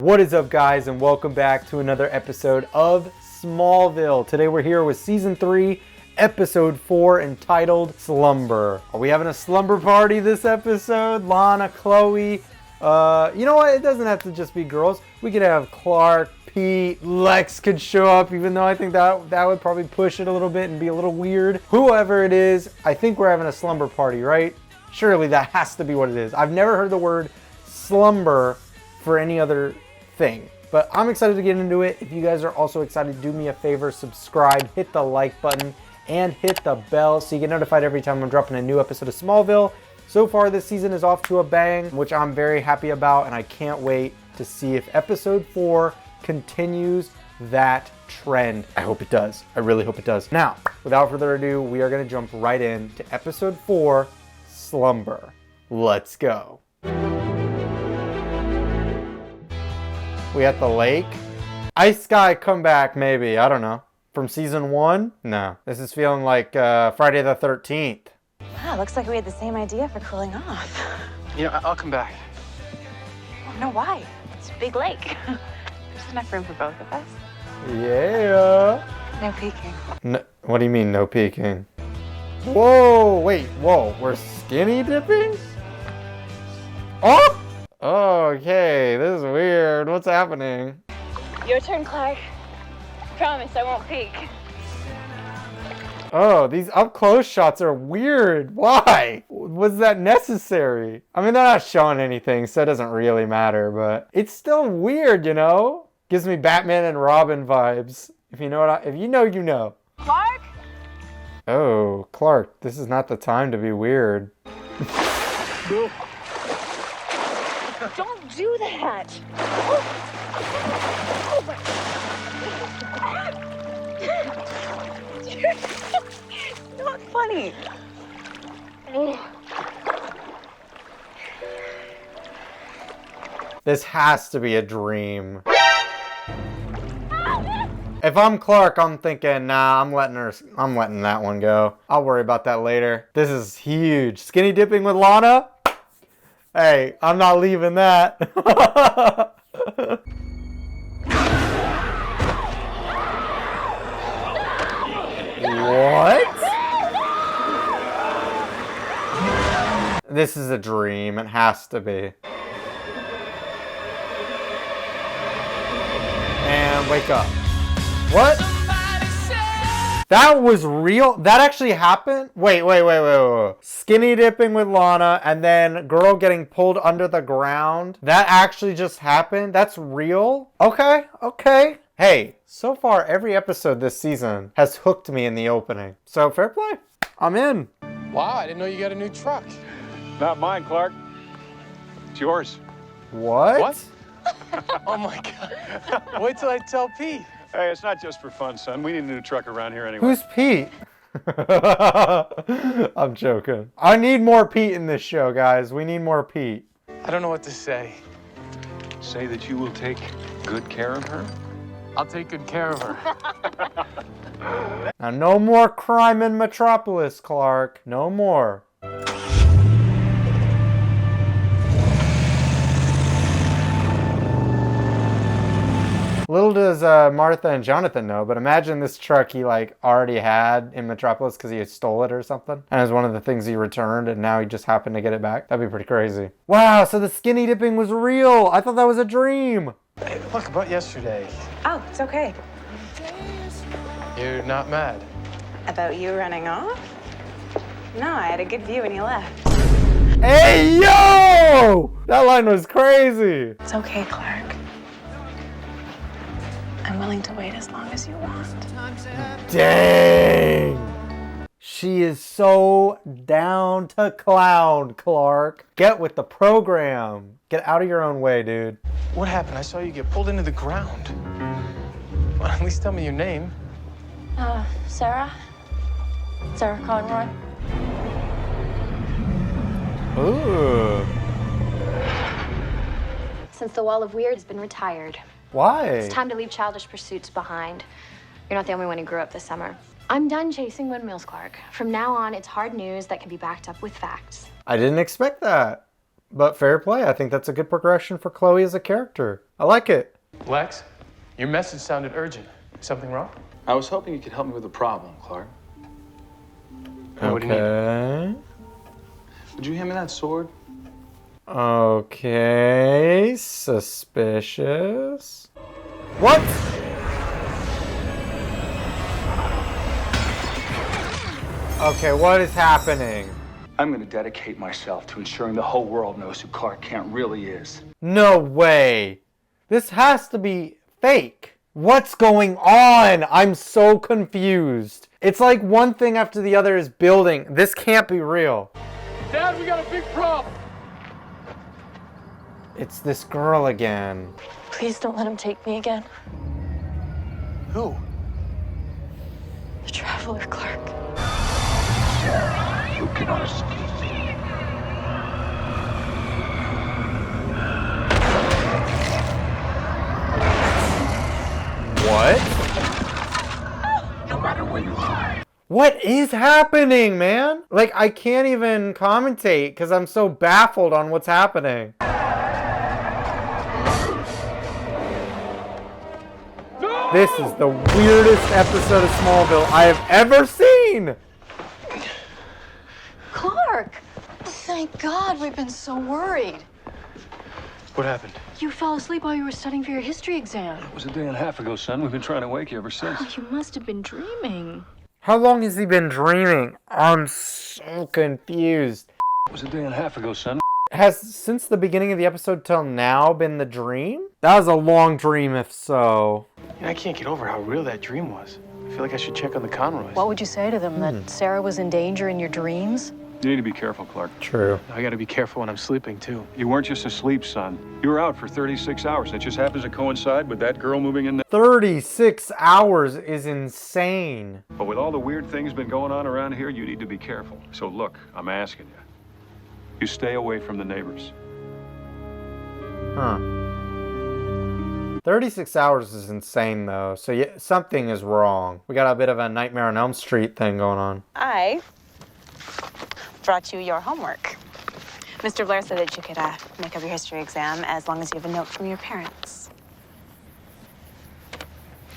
What is up, guys, and welcome back to another episode of Smallville. Today we're here with Season 3, Episode 4, entitled Slumber. Are we having a slumber party this episode? Lana, Chloe, you know what? It doesn't have to just be girls. We could have Clark, Pete, Lex could show up, even though I think that would probably push it a little bit and be a little weird. Whoever it is, I think we're having a slumber party, right? Surely that has to be what it is. I've never heard the word slumber for any other thing, but I'm excited to get into it. If you guys are also excited, do me a favor, subscribe, hit the like button, and hit the bell so you get notified every time I'm dropping a new episode of Smallville. So far this season is off to a bang, which I'm very happy about, and I can't wait to see if episode 4 continues that trend. I hope it does. I really hope it does. Now, without further ado, we are going to jump right into episode 4, Slumber. Let's go. We at the lake. Ice Guy comeback, maybe. I don't know. From season 1? No. This is feeling like Friday the 13th. Wow, looks like we had the same idea for cooling off. You know, I'll come back. Oh, no, why? It's a big lake. There's enough room for both of us. Yeah. No peeking. No, what do you mean, no peeking? Whoa, wait, whoa. We're skinny dipping? Oh! Okay, this is weird. What's happening? Your turn, Clark. Promise I won't peek. Oh, these up-close shots are weird. Why? Was that necessary? I mean, they're not showing anything, so it doesn't really matter, but it's still weird, you know? Gives me Batman and Robin vibes. If you know what if you know, you know. Clark? Oh, Clark, this is not the time to be weird. Don't do that. Oh my. It's not funny. This has to be a dream. If I'm Clark, I'm thinking, nah, I'm letting that one go. I'll worry about that later. This is huge. Skinny dipping with Lana? Hey, I'm not leaving that. What? This is a dream. It has to be. And wake up. What? That was real? That actually happened? Wait. Skinny dipping with Lana and then girl getting pulled under the ground. That actually just happened? That's real? Okay. Hey, so far every episode this season has hooked me in the opening. So fair play. I'm in. Wow, I didn't know you got a new truck. Not mine, Clark. It's yours. What? Oh my God. Wait till I tell Pete. Hey, it's not just for fun, son. We need a new truck around here anyway. Who's Pete? I'm joking. I need more Pete in this show, guys. We need more Pete. I don't know what to say. Say that you will take good care of her? I'll take good care of her. Now, no more crime in Metropolis, Clark. No more. Little does Martha and Jonathan know, but imagine this truck he like already had in Metropolis because he had stole it or something. And it was one of the things he returned and now he just happened to get it back. That'd be pretty crazy. Wow, so the skinny dipping was real. I thought that was a dream. Hey, look, about yesterday. Oh, it's okay. You're not mad? About you running off? No, I had a good view when you left. Hey, yo! That line was crazy. It's okay, Clark. I'm willing to wait as long as you want. Dang! She is so down to clown, Clark. Get with the program. Get out of your own way, dude. What happened? I saw you get pulled into the ground. Well, at least tell me your name. Sarah? Sarah Conroy. Ooh. Since the Wall of Weird's been retired, Why? it's time to leave childish pursuits behind. You're not the only one who grew up this summer. I'm done chasing windmills, Clark. From now on, it's hard news that can be backed up with facts. I didn't expect that. But fair play. I think that's a good progression for Chloe as a character. I like it. Lex, your message sounded urgent. Something wrong? I was hoping you could help me with a problem, Clark. What do you need? Okay. Would you hand me that sword? Okay. Suspicious. What? Okay, what is happening? I'm going to dedicate myself to ensuring the whole world knows who Clark Kent really is. No way. This has to be fake. What's going on? I'm so confused. It's like one thing after the other is building. This can't be real. Dad, we got a big problem. It's this girl again. Please don't let him take me again. Who? The Traveler, Clark. You cannot escape me. What? No matter where you hide. What is happening, man? Like, I can't even commentate because I'm so baffled on what's happening. No! This is the weirdest episode of Smallville I have ever seen. Clark! Thank God, we've been so worried. What happened? You fell asleep while you were studying for your history exam. It was a day and a half ago, son. We've been trying to wake you ever since. Oh, you must have been dreaming. How long has he been dreaming? I'm so confused. It was a day and a half ago, son. Has since the beginning of the episode till now been the dream? That was a long dream if so. I can't get over how real that dream was. I feel like I should check on the Conroys. What would you say to them? That Sarah was in danger in your dreams? You need to be careful, Clark. True. I gotta be careful when I'm sleeping, too. You weren't just asleep, son. You were out for 36 hours. It just happens to coincide with that girl moving in there. 36 hours is insane. But with all the weird things been going on around here, you need to be careful. So look, I'm asking you. You stay away from the neighbors. Huh. 36 hours is insane, though. So yeah, something is wrong. We got a bit of a Nightmare on Elm Street thing going on. I brought you your homework. Mr. Blair said that you could make up your history exam as long as you have a note from your parents.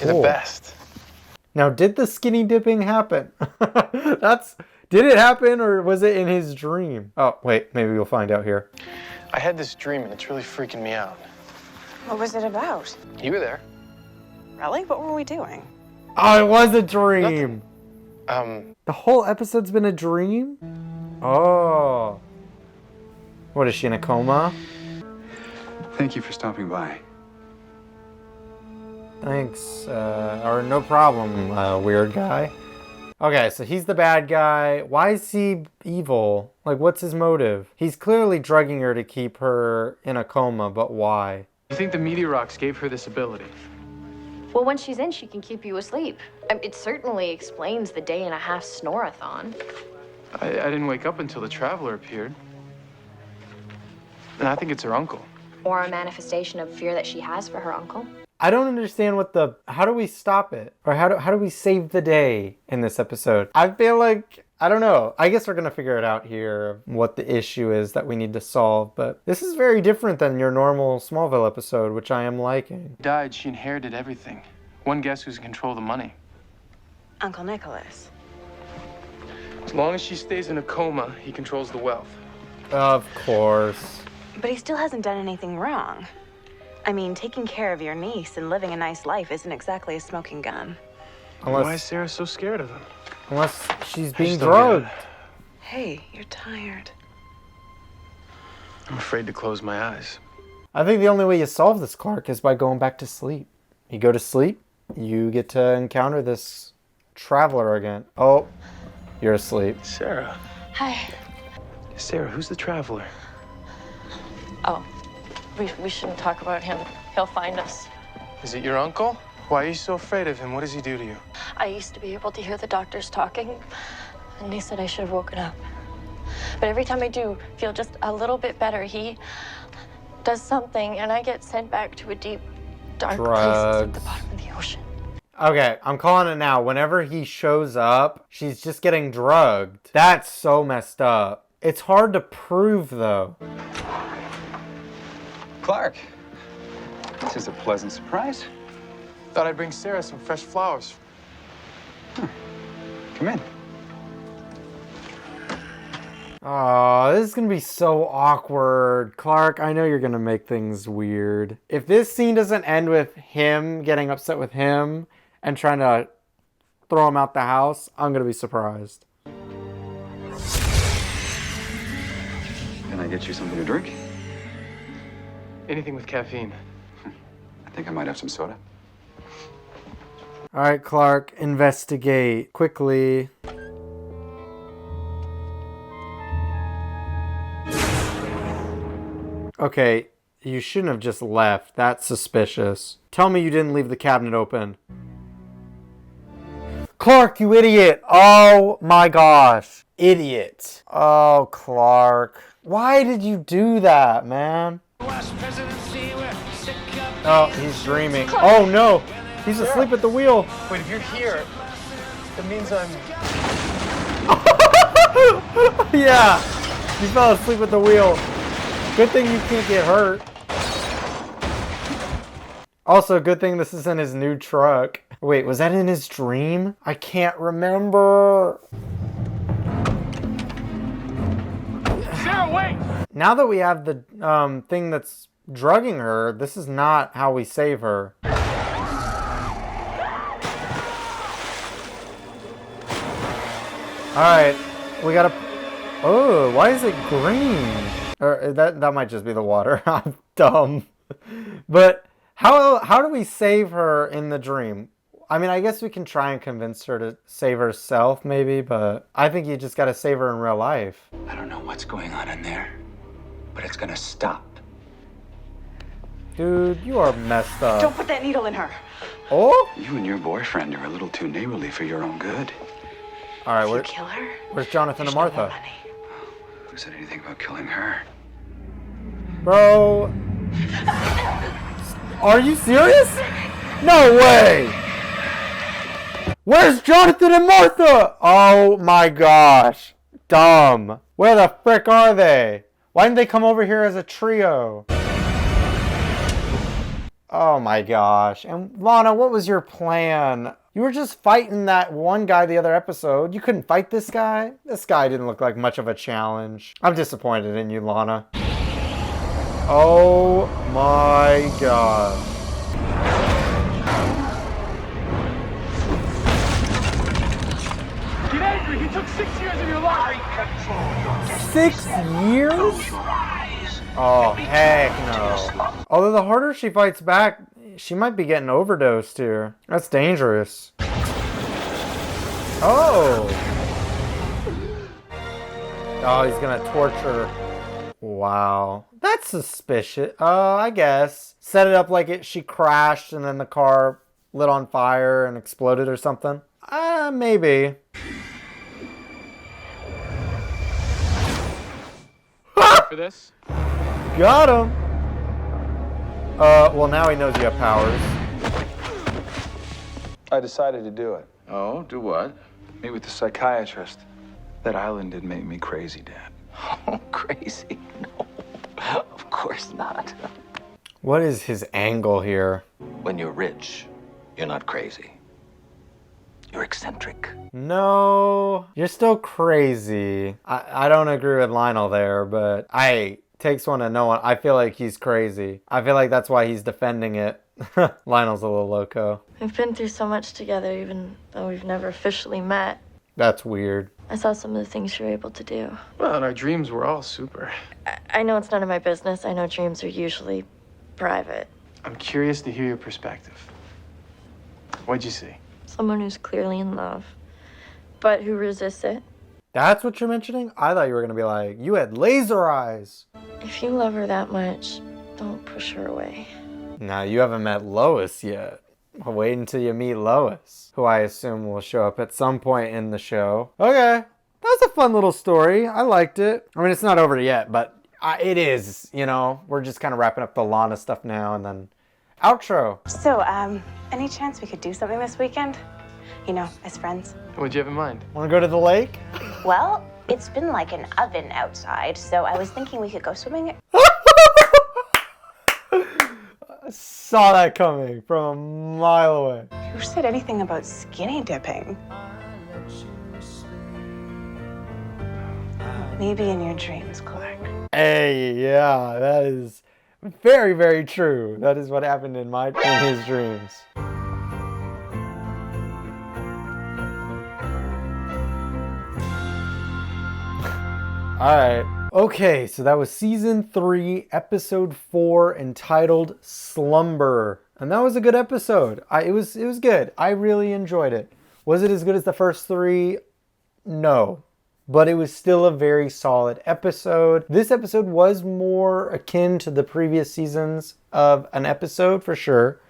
You're the best. Now, did the skinny dipping happen? Did it happen or was it in his dream? Oh, wait, maybe we'll find out here. I had this dream and it's really freaking me out. What was it about? You were there. Really? What were we doing? Oh, it was a dream. Nothing. The whole episode's been a dream? Oh. What, is she in a coma? Thank you for stopping by. Thanks, or no problem, weird guy. Okay, so he's the bad guy. Why is he evil? Like, what's his motive? He's clearly drugging her to keep her in a coma, but why? You think the meteor rocks gave her this ability? Well, when she's in, she can keep you asleep. It certainly explains the day-and-a-half snorathon. I didn't wake up until the Traveler appeared. And I think it's her uncle. Or a manifestation of fear that she has for her uncle. I don't understand how do we stop it? Or how do we save the day in this episode? I feel like, I don't know. I guess we're going to figure it out here, what the issue is that we need to solve. But this is very different than your normal Smallville episode, which I am liking. Died, she inherited everything. One guess who's in control of the money. Uncle Nicholas. As long as she stays in a coma, he controls the wealth. Of course. But he still hasn't done anything wrong. I mean, taking care of your niece and living a nice life isn't exactly a smoking gun. Why is Sarah so scared of him? Unless she's I being just don't get drugged. it. Hey, you're tired. I'm afraid to close my eyes. I think the only way you solve this, Clark, is by going back to sleep. You go to sleep, you get to encounter this Traveler again. Oh, you're asleep. Sarah. Hi. Sarah, who's the Traveler? Oh, we shouldn't talk about him. He'll find us. Is it your uncle? Why are you so afraid of him? What does he do to you? I used to be able to hear the doctors talking, and they said I should have woken up. But every time I do feel just a little bit better, he does something, and I get sent back to a deep, dark place at the bottom of the ocean. Okay, I'm calling it now. Whenever he shows up, she's just getting drugged. That's so messed up. It's hard to prove, though. Clark, this is a pleasant surprise. Thought I'd bring Sarah some fresh flowers. Come in. Oh, this is gonna be so awkward. Clark, I know you're gonna make things weird. If this scene doesn't end with him getting upset with him and trying to throw him out the house, I'm gonna be surprised. Can I get you something to drink? Anything with caffeine. I think I might have some soda. All right, Clark, investigate quickly. Okay, you shouldn't have just left. That's suspicious. Tell me you didn't leave the cabinet open. Clark, you idiot! Oh my gosh. Idiot. Oh, Clark. Why did you do that, man? Oh, he's dreaming. Oh no! He's asleep at the wheel. Wait, if you're here, that means I'm... Yeah! You fell asleep at the wheel. Good thing you can't get hurt. Also, good thing this isn't his new truck. Wait, was that in his dream? I can't remember. Sarah, wait! Now that we have the thing that's drugging her, this is not how we save her. Alright, we gotta... Oh, why is it green? Or that might just be the water. I'm dumb. But how do we save her in the dream? I mean, I guess we can try and convince her to save herself, maybe, but I think you just gotta save her in real life. I don't know what's going on in there, but it's gonna stop. Dude, you are messed up. Don't put that needle in her. Oh? You and your boyfriend are a little too neighborly for your own good. Alright, Kill her? where's Jonathan and Martha? Who said anything about killing her? Bro. Are you serious? No way! Where's Jonathan and Martha? Oh my gosh. Dumb. Where the frick are they? Why didn't they come over here as a trio? Oh my gosh. And Lana, what was your plan? You were just fighting that one guy the other episode. You couldn't fight this guy? This guy didn't look like much of a challenge. I'm disappointed in you, Lana. Oh my gosh. Get angry! He took 6 years of your life! 6 years? Oh, heck no. Although the harder she fights back, she might be getting overdosed here. That's dangerous. Oh. Oh, he's gonna torture. Wow. That's suspicious. I guess. Set it up like she crashed and then the car lit on fire and exploded or something. Maybe. For this? Got him. Well, now he knows you have powers. I decided to do it. Oh, do what? Meet with the psychiatrist. That island did make me crazy, Dad. Oh, crazy. No, of course not. What is his angle here? When you're rich, you're not crazy. You're eccentric. No, you're still crazy. I don't agree with Lionel there, but takes one to know one. I feel like he's crazy. I feel like that's why he's defending it. Lionel's a little loco. We've been through so much together, even though we've never officially met. That's weird. I saw some of the things you're able to do. Well, and our dreams were all super. I know it's none of my business. I know dreams are usually private. I'm curious to hear your perspective. What'd you see? Someone who's clearly in love, but who resists it. That's what you're mentioning? I thought you were going to be like, you had laser eyes. If you love her that much, don't push her away. Now, you haven't met Lois yet. Wait until you meet Lois, who I assume will show up at some point in the show. Okay, that's a fun little story. I liked it. I mean, it's not over yet, but it is, you know. We're just kind of wrapping up the Lana stuff now and then outro. So, any chance we could do something this weekend? You know, as friends. What'd you have in mind? Want to go to the lake? Well, it's been like an oven outside, so I was thinking we could go swimming. I saw that coming from a mile away. Who said anything about skinny dipping? Maybe in your dreams, Clark. Hey, yeah, that is very, very true. That is what happened in his dreams. Alright. Okay, so that was season 3, episode 4, entitled Slumber. And that was a good episode. It was good. I really enjoyed it. Was it as good as the first 3? No. But it was still a very solid episode. This episode was more akin to the previous seasons of an episode, for sure.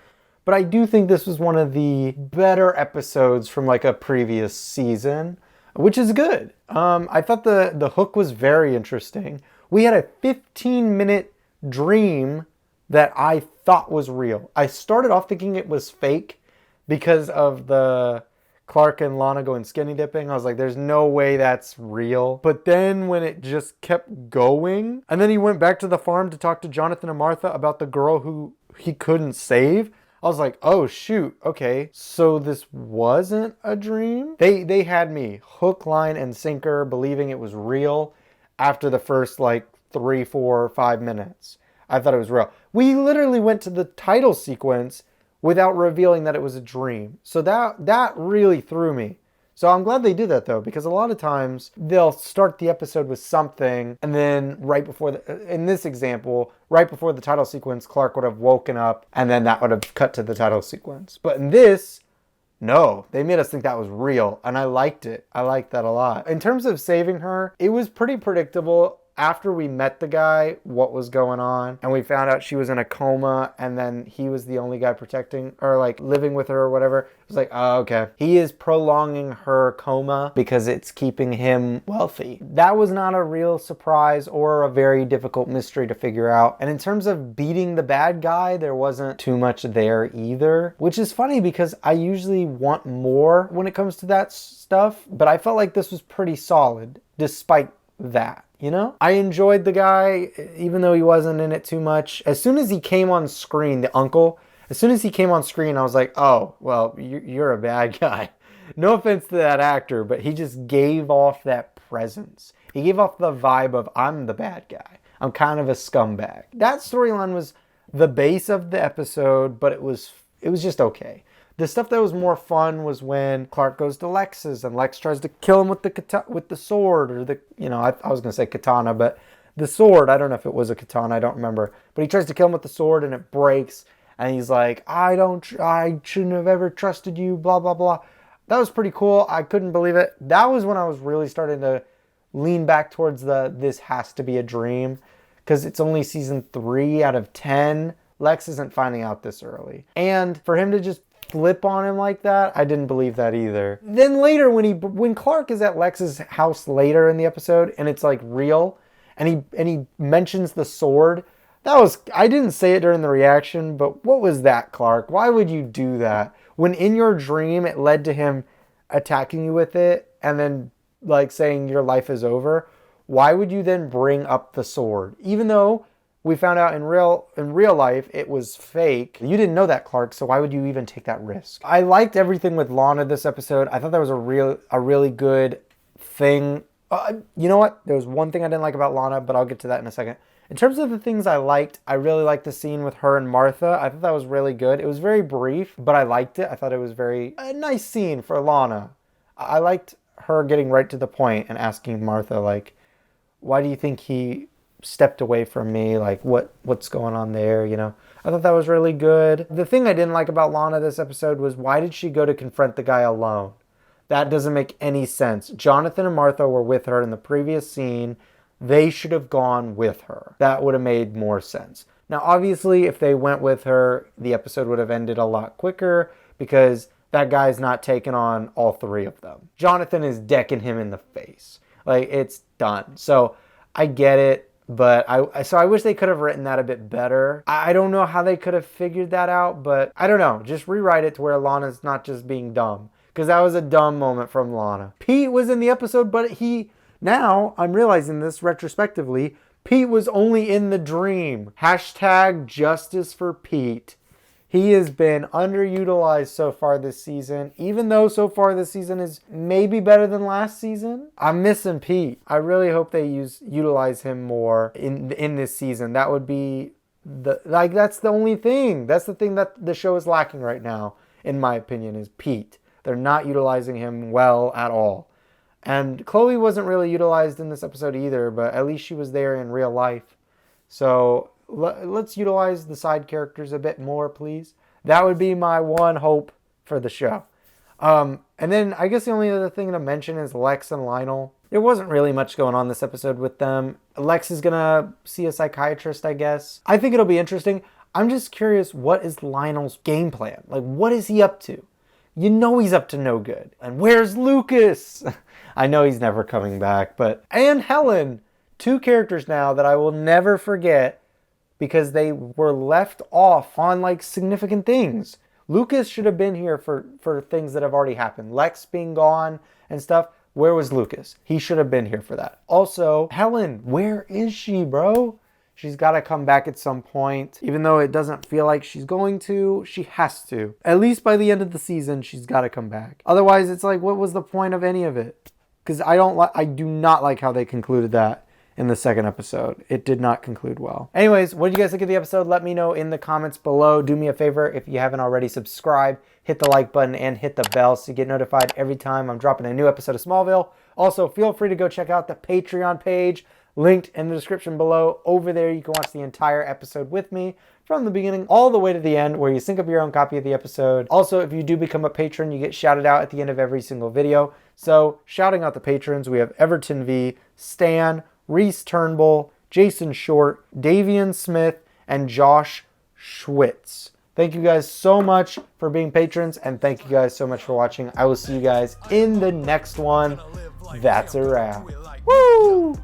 But I do think this was one of the better episodes from like a previous season, which is good. I thought the hook was very interesting. We had a 15-minute dream that I thought was real. I started off thinking it was fake because of the Clark and Lana going skinny dipping. I was like, there's no way that's real. But then when it just kept going, and then he went back to the farm to talk to Jonathan and Martha about the girl who he couldn't save, I was like, oh shoot, okay, so this wasn't a dream? They had me hook, line, and sinker believing it was real after the first like 3, 4, 5 minutes. I thought it was real. We literally went to the title sequence without revealing that it was a dream. So that really threw me. So I'm glad they did that though, because a lot of times they'll start the episode with something and then right before, in this example, right before the title sequence, Clark would have woken up and then that would have cut to the title sequence. But in this, no, they made us think that was real and I liked it. I liked that a lot. In terms of saving her, it was pretty predictable. After we met the guy, what was going on, and we found out she was in a coma, and then he was the only guy protecting, or like living with her or whatever. It was like, oh, okay. He is prolonging her coma because it's keeping him wealthy. That was not a real surprise or a very difficult mystery to figure out. And in terms of beating the bad guy, there wasn't too much there either, which is funny because I usually want more when it comes to that stuff, but I felt like this was pretty solid despite that. You know, I enjoyed the guy, even though he wasn't in it too much. As soon as he came on screen, the uncle, as soon as he came on screen, I was like, oh, well, you're a bad guy. No offense to that actor, but he just gave off that presence. He gave off the vibe of, I'm the bad guy. I'm kind of a scumbag. That storyline was the base of the episode, but it was just okay. The stuff that was more fun was when Clark goes to Lex's and Lex tries to kill him with the sword or the, you know, I was going to say katana, but the sword, I don't know if it was a katana, I don't remember. But he tries to kill him with the sword and it breaks and he's like, I shouldn't have ever trusted you, blah, blah, blah. That was pretty cool. I couldn't believe it. That was when I was really starting to lean back towards this has to be a dream because it's only season 3 out of 10. Lex isn't finding out this early. And for him to just flip on him like that, I didn't believe that either. Then later when Clark is at Lex's house later in the episode and it's like real and he mentions the sword, I didn't say it during the reaction, but what was that, Clark? Why would you do that? When in your dream it led to him attacking you with it and then like saying your life is over, why would you then bring up the sword? Even though we found out in real life it was fake. You didn't know that, Clark, so why would you even take that risk? I liked everything with Lana this episode. I thought that was a really good thing. You know what? There was one thing I didn't like about Lana, but I'll get to that in a second. In terms of the things I liked, I really liked the scene with her and Martha. I thought that was really good. It was very brief, but I liked it. I thought it was a nice scene for Lana. I liked her getting right to the point and asking Martha, like, why do you think he stepped away from me, like what's going on there, you know? I thought that was really good. The thing I didn't like about Lana this episode was why did she go to confront the guy alone? That doesn't make any sense. Jonathan and Martha were with her in the previous scene. They should have gone with her. That would have made more sense. Now obviously if they went with her, the episode would have ended a lot quicker because that guy's not taking on all 3 of them. Jonathan is decking him in the face. Like, it's done. So I get it. But I wish they could have written that a bit better. I don't know how they could have figured that out, but I don't know. Just rewrite it to where Lana's not just being dumb. Because that was a dumb moment from Lana. Pete was in the episode, but now I'm realizing this retrospectively, Pete was only in the dream. Hashtag justice for Pete. He has been underutilized so far this season, even though so far this season is maybe better than last season. I'm missing Pete. I really hope they utilize him more in this season. That would be that's the only thing. That's the thing that the show is lacking right now, in my opinion, is Pete. They're not utilizing him well at all. And Chloe wasn't really utilized in this episode either, but at least she was there in real life. So let's utilize the side characters a bit more, please. That would be my one hope for the show. And then I guess the only other thing to mention is Lex and Lionel. There wasn't really much going on this episode with them. Lex is gonna see a psychiatrist, I guess. I think it'll be interesting. I'm just curious, what is Lionel's game plan? Like, what is he up to? You know he's up to no good. And where's Lucas? I know he's never coming back, and Helen. 2 characters now that I will never forget because they were left off on like significant things. Lucas should have been here for things that have already happened. Lex being gone and stuff. Where was Lucas? He should have been here for that. Also, Helen, where is she, bro? She's got to come back at some point. Even though it doesn't feel like she's going to, she has to. At least by the end of the season, she's got to come back. Otherwise, it's like, what was the point of any of it? Because I do not like how they concluded that in the second episode. It did not conclude well. Anyways, what did you guys think of the episode? Let me know in the comments below. Do me a favor, if you haven't already, subscribe, hit the like button, and hit the bell so you get notified every time I'm dropping a new episode of Smallville. Also, feel free to go check out the Patreon page, linked in the description below. Over there, you can watch the entire episode with me from the beginning all the way to the end, where you sync up your own copy of the episode. Also, if you do become a patron, you get shouted out at the end of every single video. So, shouting out the patrons, we have Everton V, Stan, Reese Turnbull, Jason Short, Davian Smith, and Josh Schwitz. Thank you guys so much for being patrons, and thank you guys so much for watching. I will see you guys in the next one. That's a wrap. Woo!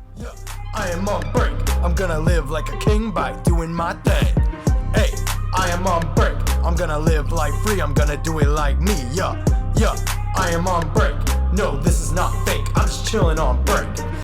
I am on break. I'm gonna live like a king by doing my thing. Hey, I am on break. I'm gonna live like free. I'm gonna do it like me. Yeah, I am on break. No, this is not fake. I'm just chilling on break.